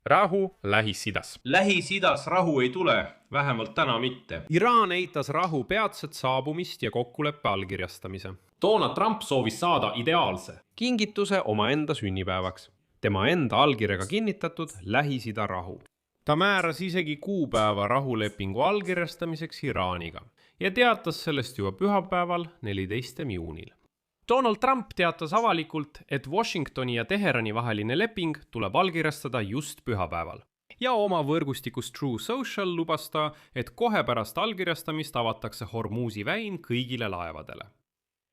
Rahu Lähis-Idas. Lähis-Idas rahu ei tule, vähemalt täna mitte. Iraan eitas rahu peatset saabumist ja kokkuleppe allkirjastamise. Donald Trump soovis saada ideaalse kingituse omaenda sünnipäevaks. Tema enda allkirjaga kinnitatud Lähis-Ida rahu. Ta määras isegi kuupäeva rahulepingu allkirjastamiseks Iraaniga ja teatas sellest juba pühapäeval 14. juunil. Donald Trump teatas avalikult, et Washingtoni ja Teherani vaheline leping tuleb allkirjastada just pühapäeval. Ja oma võrgustikus True Social lubas ta, et kohe pärast allkirjastamist avatakse Hormuzi väin kõigile laevadele.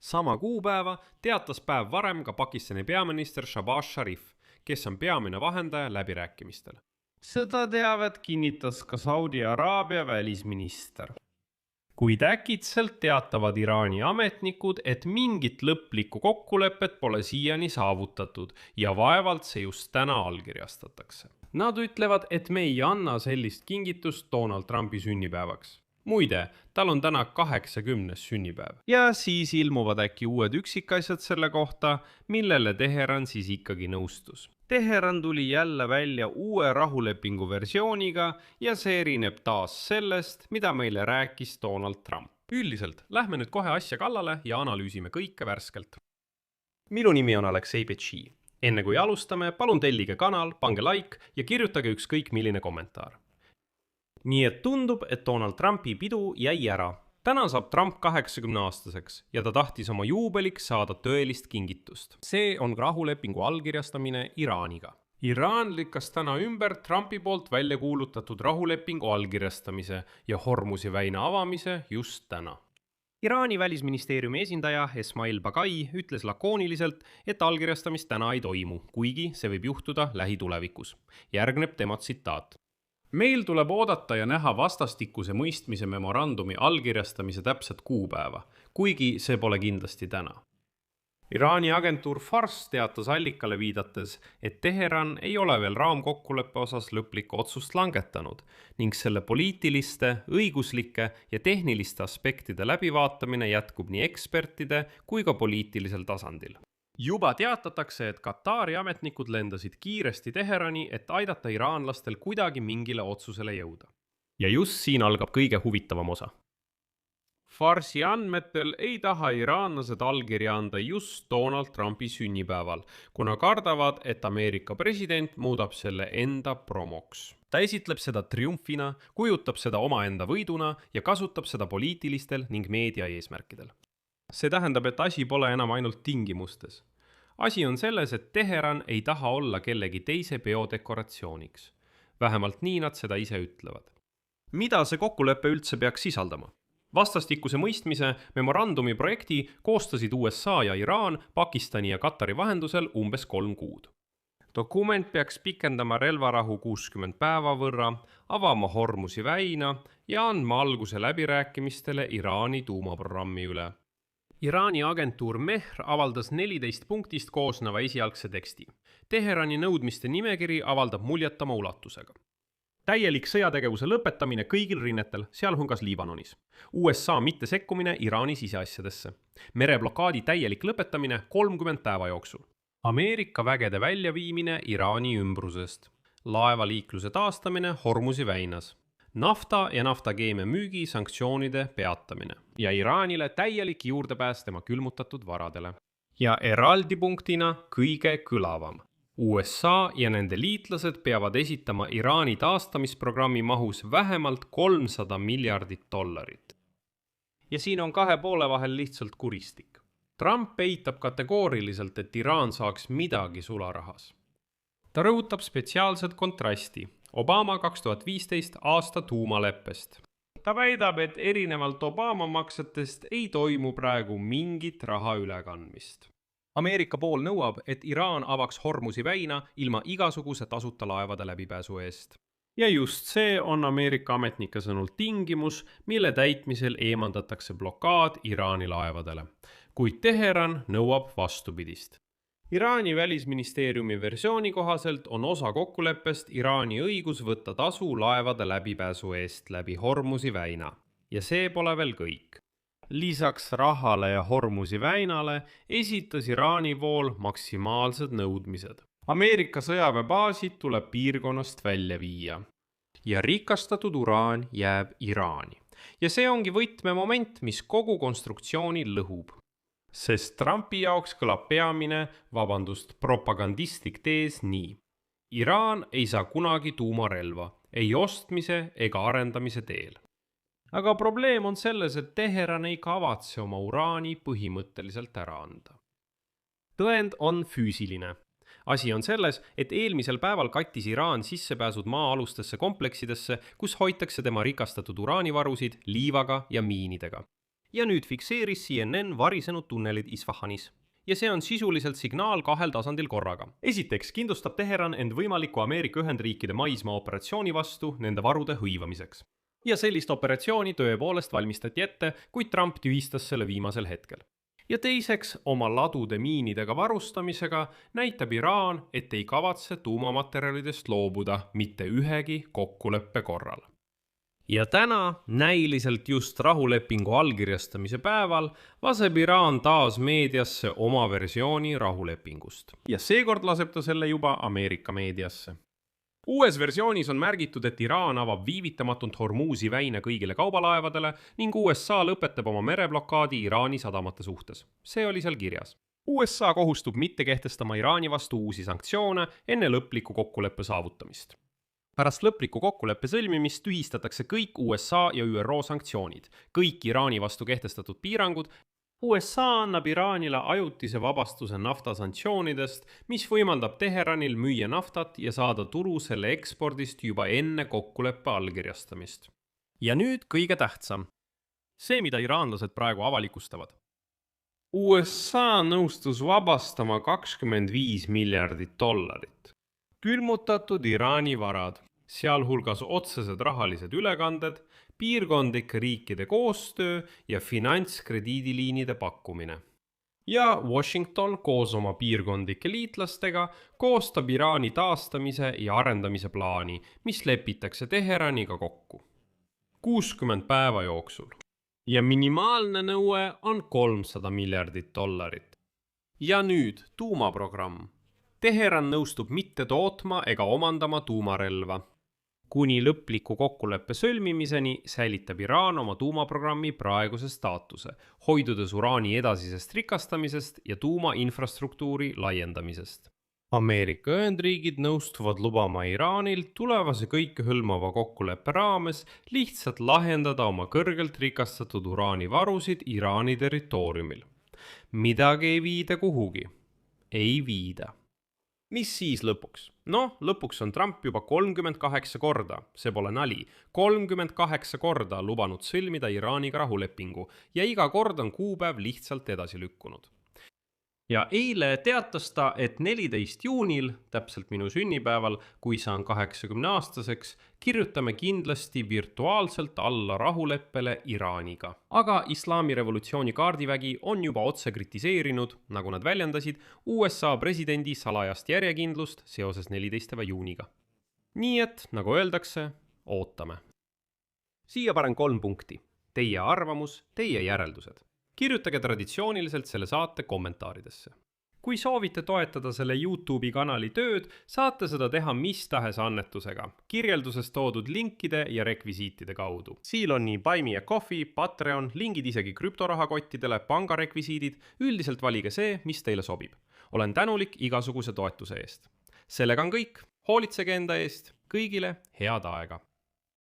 Sama kuupäeva teatas päev varem ka Pakistani peaminister Shahbaz Sharif, kes on peamine vahendaja läbirääkimistel. Seda teavet kinnitas ka Saudi Araabia välisminister. Kuid äkitselt teatavad Iraani ametnikud, et mingit lõplikku kokkulepet pole siiani saavutatud ja vaevalt see just täna allkirjastatakse. Nad ütlevad, et me ei anna sellist kingitust Donald Trumpi sünnipäevaks. Muide, tal on täna 80. sünnipäev. Ja siis ilmuvad äkki uued üksikasjad selle kohta, millele Teheran siis ikkagi nõustus. Teheran tuli jälle välja uue rahulepingu versiooniga ja see erineb taas sellest, mida meile rääkis Donald Trump. Üldiselt, lähme nüüd kohe asja kallale ja analüüsime kõike värskelt. Minu nimi on Aleksei Petši. Enne kui alustame, palun tellige kanal, pange like ja kirjutage ükskõik milline kommentaar. Nii et tundub, et Donald Trumpi pidu jäi ära. Täna saab Trump 80-aastaseks ja ta tahtis oma juubeliks saada tõelist kingitust. See on rahulepingu allkirjastamine Iraaniga. Iraan lükkas täna ümber Trumpi poolt välja kuulutatud rahulepingu allkirjastamise ja Hormuzi väina avamise just täna. Iraani välisministeeriumi esindaja Esmail Bagai ütles lakooniliselt, et allkirjastamist täna ei toimu, kuigi see võib juhtuda lähitulevikus. Järgneb tema tsitaat. Meil tuleb oodata ja näha vastastikuse mõistmise memorandumi allkirjastamise täpset kuupäeva, kuigi see pole kindlasti täna. Iraani agentuur Fars teatas allikale viidates, et Teheran ei ole veel raamkokkuleppe osas lõplikku otsust langetanud ning selle poliitiliste, õiguslike ja tehniliste aspektide läbivaatamine jätkub nii ekspertide kui ka poliitilisel tasandil. Juba teatatakse, et Katari ametnikud lendasid kiiresti Teherani, et aidata iraanlastel kuidagi mingile otsusele jõuda. Ja just siin algab kõige huvitavam osa. Farsi andmetel ei taha iraanlased allkirja anda just Donald Trumpi sünnipäeval, kuna kardavad, et Ameerika president muudab selle enda promoks. Ta esitleb seda triumfina, kujutab seda omaenda võiduna ja kasutab seda poliitilistel ning meedia eesmärkidel. See tähendab, et asi pole enam ainult tingimustes. Asi on selles, et Teheran ei taha olla kellegi teise peodekoratsiooniks. Vähemalt nii nad seda ise ütlevad. Mida see kokkulepe üldse peaks sisaldama? Vastastikuse mõistmise memorandumi projekti koostasid USA ja Iraan Pakistani ja Katari vahendusel umbes 3 kuud. Dokument peaks pikendama relvarahu 60 päeva võrra, avama Hormuzi väina ja andma alguse läbirääkimistele Iraani tuumaprogrammi üle. Iraani agentuur Mehr avaldas 14 punktist koosneva esialgse teksti. Teherani nõudmiste nimekiri avaldab muljetama ulatusega. Täielik sõjategevuse lõpetamine kõigil rinnetel, sealhulgas Liibanonis. USA mitte sekkumine Iraani siseasjadesse. Mereblokaadi täielik lõpetamine 30 päeva jooksul. Ameerika vägede väljaviimine Iraani ümbrusest. Laevaliikluse taastamine Hormuzi väinas. Nafta ja naftakeemia müügi sanktsioonide peatamine ja Iraanile täielik juurdepääs tema külmutatud varadele. Ja eraldi punktina kõige kõlavam. USA ja nende liitlased peavad esitama Iraani taastamisprogrammi mahus vähemalt $300 miljardit. Ja siin on kahe poole vahel lihtsalt kuristik. Trump eitab kategooriliselt, et Iraan saaks midagi sularahas. Ta rõhutab spetsiaalset kontrasti Obama 2015 aasta tuumaleppest. Ta väidab, et erinevalt Obama maksetest ei toimu praegu mingit raha ülekandmist. Ameerika pool nõuab, et Iraan avaks Hormuzi väina ilma igasuguse tasuta laevade läbipääsu eest. Ja just see on Ameerika ametnike sõnul tingimus, mille täitmisel eemandatakse blokaad Iraani laevadele. Kuid Teheran nõuab vastupidist. Iraani välisministeeriumi versiooni kohaselt on osa kokkuleppest Iraani õigus võtta tasu laevade läbipääsu eest läbi Hormuzi väina. Ja see pole veel kõik. Lisaks rahale ja Hormuzi väinale esitas Iraani pool maksimaalsed nõudmised. Ameerika sõjaväebaasid tuleb piirkonnast välja viia. Ja rikastatud uraan jääb Iraani. Ja see ongi võtmemoment, mis kogu konstruktsiooni lõhub. Sest Trumpi jaoks kõlab peamine, propagandistlik tees nii. Iraan ei saa kunagi tuumarelva, ei ostmise ega arendamise teel. Aga probleem on selles, et Teheran ei kavatse oma uraani põhimõtteliselt ära anda. Tõend on füüsiline. Asi on selles, et eelmisel päeval kattis Iraan sissepääsud maa-alustesse kompleksidesse, kus hoitakse tema rikastatud uraanivarusid liivaga ja miinidega. Ja nüüd fikseeris CNN varisenud tunnelid Isfahanis. Ja see on sisuliselt signaal 2 tasandil korraga. Esiteks kindlustab Teheran end võimaliku Ameerika Ühendriikide maismaa operatsiooni vastu nende varude hõivamiseks. Ja sellist operatsiooni tõepoolest valmistati ette, kuid Trump tühistas selle viimasel hetkel. Ja teiseks, oma ladude miinidega varustamisega näitab Iraan, et ei kavatse tuumamaterjalidest loobuda mitte ühegi kokkuleppe korral. Ja täna, näiliselt just rahulepingu allkirjastamise päeval, laseb Iraan taas meediasse oma versiooni rahulepingust. Ja seekord laseb ta selle juba Ameerika meediasse. Uues versioonis on märgitud, et Iraan avab viivitamatult Hormuzi väina kõigile kaubalaevadele ning USA lõpetab oma mereblokaadi Iraani sadamate suhtes. See oli seal kirjas. USA kohustub mitte kehtestama Iraani vastu uusi sanktsioone enne lõpliku kokkuleppe saavutamist. Pärast lõpliku kokkuleppe sõlmimist tühistatakse kõik USA ja ÜRO sanktsioonid, kõik Iraani vastu kehtestatud piirangud. USA annab Iraanile ajutise vabastuse naftasanktsioonidest, mis võimaldab Teheranil müüa naftat ja saada tulu selle ekspordist juba enne kokkuleppe allkirjastamist. Ja nüüd kõige tähtsam. See, mida iraanlased praegu avalikustavad. USA nõustus vabastama $25 miljardit. Külmutatud Iraani varad, sealhulgas otsesed rahalised ülekanded, piirkondlike riikide koostöö ja finantskrediidiliinide pakkumine. Ja Washington koos oma piirkondlike liitlastega koostab Iraani taastamise ja arendamise plaani, mis lepitakse Teheraniga kokku. 60 päeva jooksul. Ja minimaalne nõue on $300 miljardit. Ja nüüd tuumaprogramm. Teheran nõustub mitte tootma ega omandama tuumarelva. Kuni lõpliku kokkuleppe sõlmimiseni säilitab Iraan oma tuumaprogrammi praeguse staatuse, hoidudes uraani edasisest rikastamisest ja tuumainfrastruktuuri laiendamisest. Ameerika Ühendriigid nõustuvad lubama Iraanil tulevase kõikehõlmava kokkuleppe raames lihtsalt lahendada oma kõrgelt rikastatud uraanivarusid Iraani territooriumil. Midagi ei viida kuhugi. Ei viida. Mis siis lõpuks? Lõpuks on Trump juba 38 korda, see pole nali, 38 korda lubanud sõlmida Iraaniga rahulepingu ja iga kord on kuupäev lihtsalt edasi lükkunud. Ja eile teatas ta, et 14. juunil, täpselt minu sünnipäeval, kui saan 80-aastaseks, kirjutame kindlasti virtuaalselt alla rahuleppele Iraaniga. Aga Islami revolutsiooni kaardivägi on juba otse kritiseerinud, nagu nad väljendasid, USA presidendi salajast järjekindlust seoses 14. juuniga. Nii et, nagu öeldakse, ootame. Siia panen 3 punkti. Teie arvamus, teie järeldused. Kirjutage traditsiooniliselt selle saate kommentaaridesse. Kui soovite toetada selle YouTube'i kanali tööd, saate seda teha mis tahes annetusega, kirjelduses toodud linkide ja rekvisiitide kaudu. Siin on nii Buy Me a Coffee, Patreon, lingid isegi krüptorahakottidele, pangarekvisiidid, üldiselt valige see, mis teile sobib. Olen tänulik igasuguse toetuse eest. Sellega on kõik. Hoolitsege enda eest. Kõigile head aega.